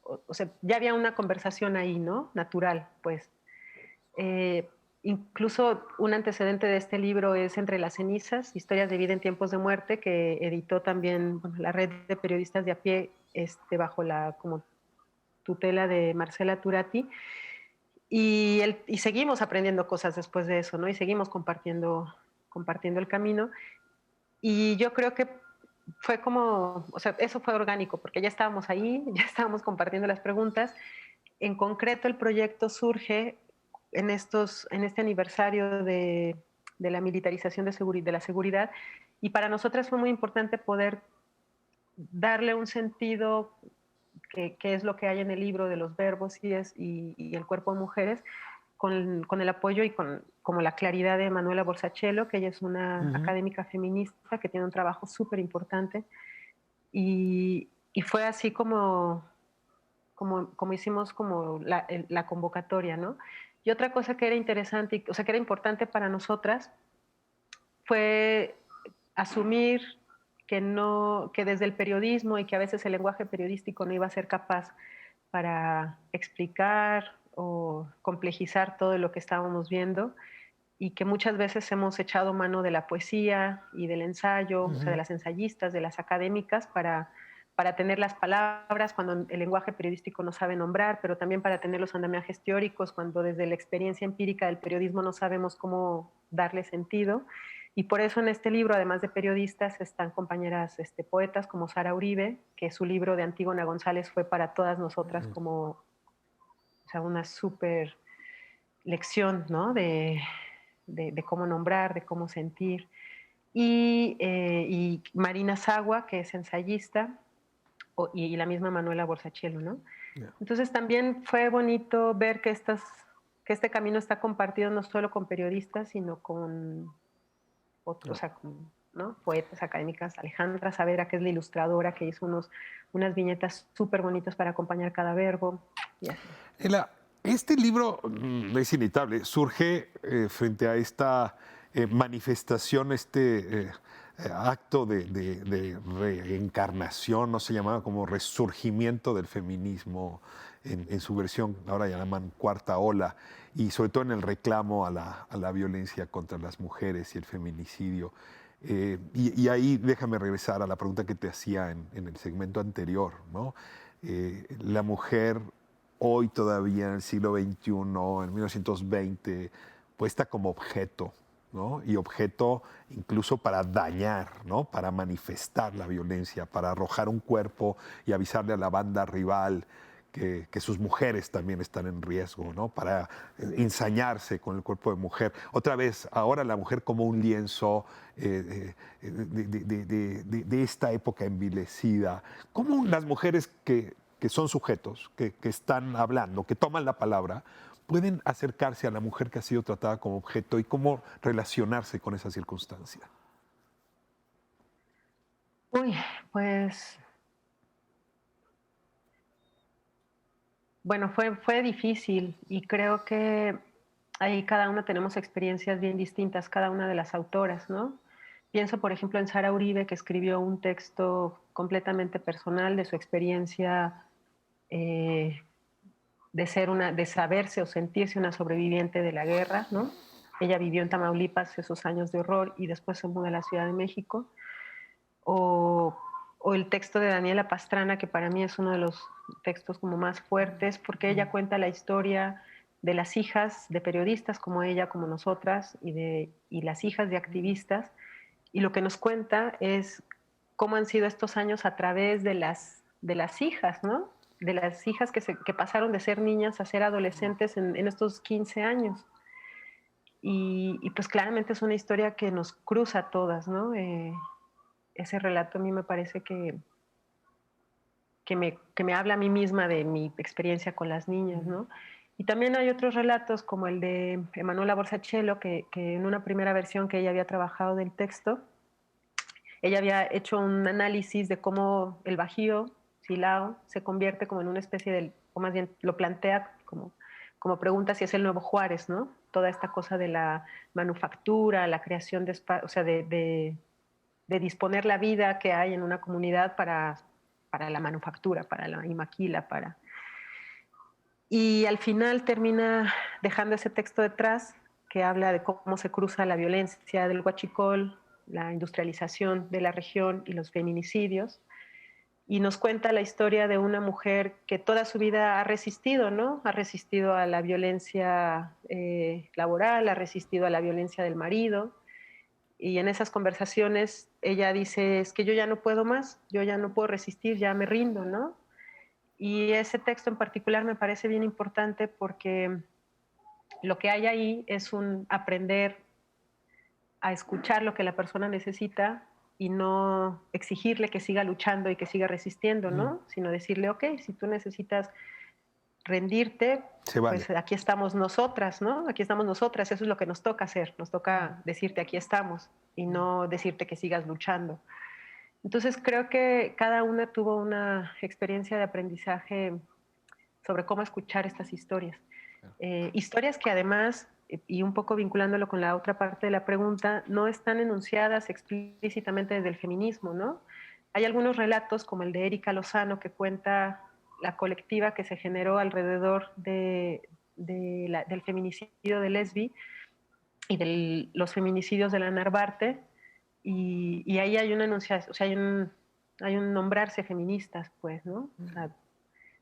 o sea, ya había una conversación ahí, ¿no? Natural, pues. Incluso un antecedente de este libro es Entre las cenizas, historias de vida en tiempos de muerte, que editó también, bueno, la red de periodistas de a pie, bajo la como tutela de Marcela Turati. Y seguimos aprendiendo cosas después de eso, ¿no? Y seguimos compartiendo el camino. Y yo creo que fue como, o sea, eso fue orgánico, porque ya estábamos ahí, ya estábamos compartiendo las preguntas. En concreto, el proyecto surge en este aniversario de la militarización de la seguridad, y para nosotras fue muy importante poder darle un sentido que es lo que hay en el libro de los verbos y el cuerpo de mujeres, con el apoyo y con como la claridad de Manuela Borsachelo, que ella es una académica feminista que tiene un trabajo súper importante. Y fue así como hicimos como la convocatoria, ¿no? Y otra cosa que era interesante, o sea, que era importante para nosotras, fue asumir que desde el periodismo, y que a veces el lenguaje periodístico no iba a ser capaz para explicar o complejizar todo lo que estábamos viendo, y que muchas veces hemos echado mano de la poesía y del ensayo, o sea, de las ensayistas, de las académicas, para tener las palabras cuando el lenguaje periodístico no sabe nombrar, pero también para tener los andamiajes teóricos cuando desde la experiencia empírica del periodismo no sabemos cómo darle sentido. Y por eso en este libro, además de periodistas, están compañeras poetas como Sara Uribe, que su libro de Antígona González fue para todas nosotras como, o sea, una súper lección, ¿no? de cómo nombrar, de cómo sentir. Y Marina Sagua, que es ensayista, y la misma Manuela Borsachelo, ¿no? Yeah. Entonces también fue bonito ver que este camino está compartido no solo con periodistas, sino con otros, ¿no? Poetas, académicas. Alejandra Saavedra, que es la ilustradora, que hizo unas viñetas súper bonitas para acompañar cada verbo. Este libro es inevitable, surge frente a esta manifestación, acto de reencarnación, no se llamaba como resurgimiento del feminismo en su versión, ahora ya llaman cuarta ola, y sobre todo en el reclamo a la violencia contra las mujeres y el feminicidio. Y ahí déjame regresar a la pregunta que te hacía en el segmento anterior, ¿no? La mujer hoy todavía en el siglo XXI, en 1920, puesta como objeto, ¿no? Y objeto incluso para dañar, ¿no? Para manifestar la violencia, para arrojar un cuerpo y avisarle a la banda rival que sus mujeres también están en riesgo, ¿no? Para ensañarse con el cuerpo de mujer. Otra vez, ahora la mujer como un lienzo de esta época envilecida. ¿Cómo las mujeres que son sujetos, que están hablando, que toman la palabra, pueden acercarse a la mujer que ha sido tratada como objeto y cómo relacionarse con esa circunstancia? Uy, pues... Bueno, fue difícil, y creo que ahí cada una tenemos experiencias bien distintas, cada una de las autoras, ¿no? Pienso, por ejemplo, en Sara Uribe, que escribió un texto completamente personal de su experiencia de saberse o sentirse una sobreviviente de la guerra, ¿no? Ella vivió en Tamaulipas esos años de horror y después se muda a la Ciudad de México. O el texto de Daniela Pastrana, que para mí es uno de los textos como más fuertes, porque ella cuenta la historia de las hijas de periodistas como ella, como nosotras, y las hijas de activistas, y lo que nos cuenta es cómo han sido estos años a través de las hijas, ¿no? De las hijas que pasaron de ser niñas a ser adolescentes en estos 15 años. Y pues claramente es una historia que nos cruza a todas, ¿no? Ese relato a mí me parece que me habla a mí misma de mi experiencia con las niñas, ¿no? Y también hay otros relatos como el de Emanuela Borsachello, que en una primera versión que ella había trabajado del texto, ella había hecho un análisis de cómo el Bajío, Silao, se convierte como en una especie de, o más bien lo plantea como pregunta si es el nuevo Juárez, ¿no? Toda esta cosa de la manufactura, la creación de espacio, o sea, de disponer la vida que hay en una comunidad para la manufactura, para la maquila, para... Y al final termina dejando ese texto detrás que habla de cómo se cruza la violencia del huachicol, la industrialización de la región y los feminicidios. Y nos cuenta la historia de una mujer que toda su vida ha resistido, ¿no? Ha resistido a la violencia laboral, ha resistido a la violencia del marido. Y en esas conversaciones ella dice, es que yo ya no puedo más, yo ya no puedo resistir, ya me rindo, ¿no? Y ese texto en particular me parece bien importante porque lo que hay ahí es un aprender a escuchar lo que la persona necesita y no exigirle que siga luchando y que siga resistiendo, ¿no? Sino decirle, ok, si tú necesitas rendirte, vale. pues aquí estamos nosotras, ¿no? Aquí estamos nosotras, eso es lo que nos toca hacer, nos toca decirte aquí estamos y no decirte que sigas luchando. Entonces creo que cada una tuvo una experiencia de aprendizaje sobre cómo escuchar estas historias. Historias que además, y un poco vinculándolo con la otra parte de la pregunta, no están enunciadas explícitamente desde el feminismo, ¿no? Hay algunos relatos, como el de Erika Lozano, que cuenta la colectiva que se generó alrededor del feminicidio de Lesbi y de los feminicidios de la Narvarte, y ahí hay una enunciación, o sea, hay un nombrarse feministas, pues, ¿no? O sea,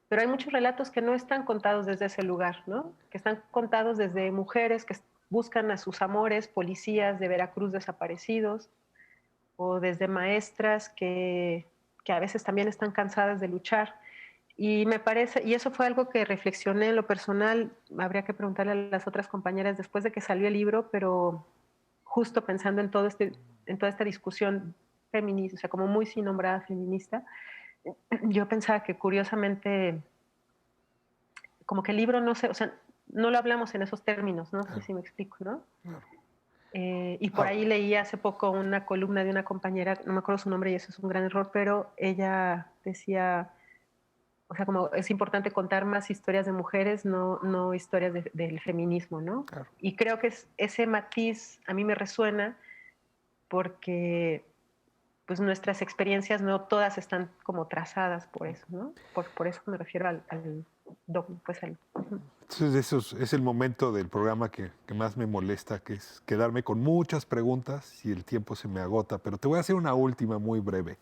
pero hay muchos relatos que no están contados desde ese lugar, ¿no? Que están contados desde mujeres que buscan a sus amores, policías de Veracruz desaparecidos, o desde maestras que a veces también están cansadas de luchar. Y me parece, y eso fue algo que reflexioné en lo personal, habría que preguntarle a las otras compañeras después de que salió el libro, pero justo pensando en toda esta discusión feminista, o sea, como muy sin nombrada feminista, yo pensaba que curiosamente, como que el libro no se, o sea, no lo hablamos en esos términos, no sé si me explico, ¿no? Claro. Y por ahí leí hace poco una columna de una compañera, no me acuerdo su nombre y eso es un gran error, pero ella decía, o sea, como es importante contar más historias de mujeres, no historias del feminismo, ¿no? Claro. Y creo que ese matiz a mí me resuena porque pues nuestras experiencias no todas están como trazadas por eso, ¿no? Por eso me refiero al dogma, pues al... Entonces, es el momento del programa que más me molesta, que es quedarme con muchas preguntas y el tiempo se me agota. Pero te voy a hacer una última muy breve.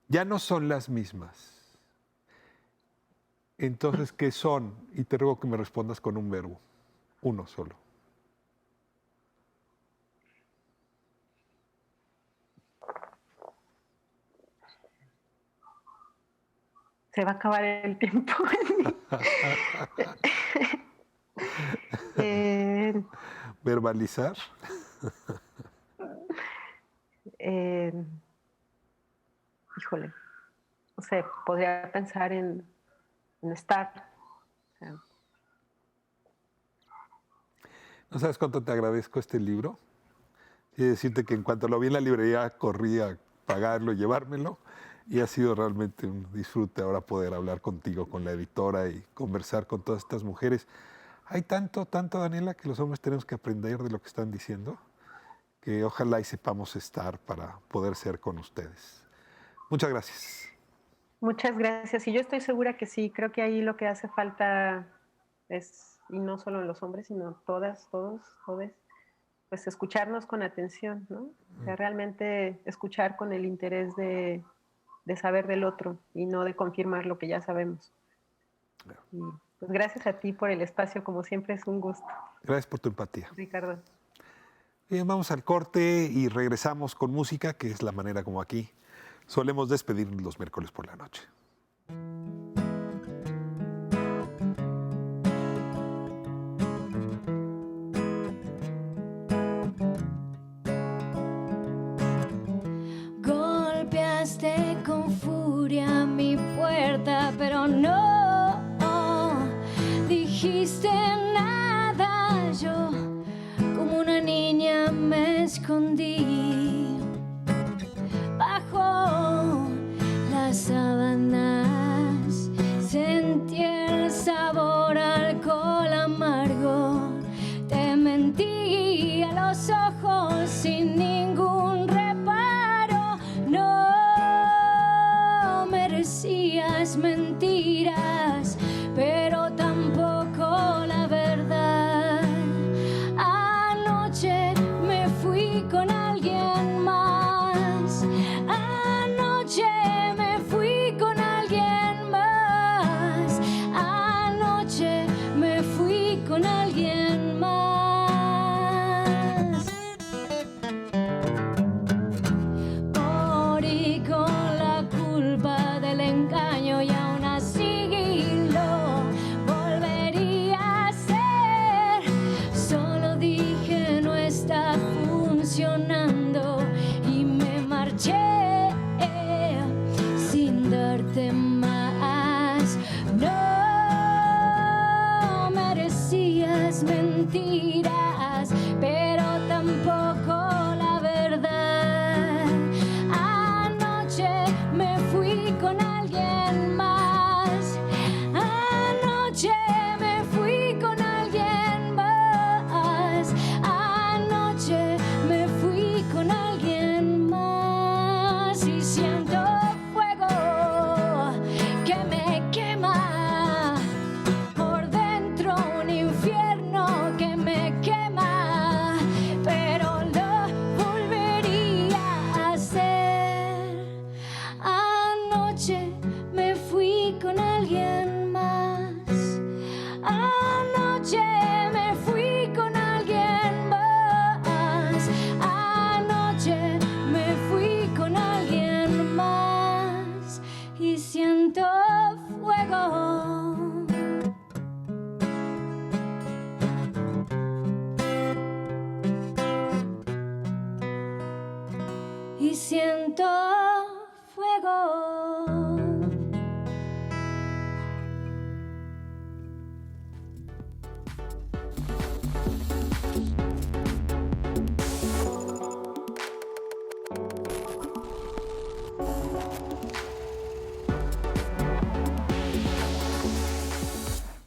Ya no son las mismas. Entonces, ¿qué son? Y te ruego que me respondas con un verbo. Uno solo. Se va a acabar el tiempo. ¿Verbalizar? Híjole, no sé, podría pensar en estar. O sea. ¿No sabes cuánto te agradezco este libro? Quiero decirte que en cuanto lo vi en la librería, corrí a pagarlo y llevármelo. Y ha sido realmente un disfrute ahora poder hablar contigo, con la editora y conversar con todas estas mujeres. Hay tanto, Daniela, que los hombres tenemos que aprender de lo que están diciendo, que ojalá y sepamos estar para poder ser con ustedes. Muchas gracias. Muchas gracias. Y yo estoy segura que sí, creo que ahí lo que hace falta es, y no solo en los hombres, sino todas, todos, pues escucharnos con atención, ¿no? O sea, realmente escuchar con el interés de saber del otro y no de confirmar lo que ya sabemos. Y pues gracias a ti por el espacio, como siempre es un gusto. Gracias por tu empatía. Ricardo. Bien, vamos al corte y regresamos con música, que es la manera como aquí solemos despedirnos los miércoles por la noche. Golpeaste con furia mi puerta, pero no dijiste nada. Yo, como una niña, me escondí bajo las sábanas. Sentí el sabor a alcohol amargo. Te mentí a los ojos sin ningún reparo. No merecías mentiras, pero tampoco la verdad. Anoche me fui con alguien más. Anoche me fui con alguien más. Anoche me fui con alguien más. Morí con la culpa del engaño y aún así lo volvería a hacer. Solo dije no está funcionando y me marché sin darte más. No merecías mentiras, pero tampoco la verdad. Anoche me fui con alguien más. Anoche me fui con alguien más. Anoche me fui con alguien más y siento fuego que me quema por dentro, un infierno que me quema, pero lo volvería a hacer. Anoche me fui con alguien más. Anoche me fui con alguien más. Anoche me fui con alguien más y siento fuego. Y siento fuego.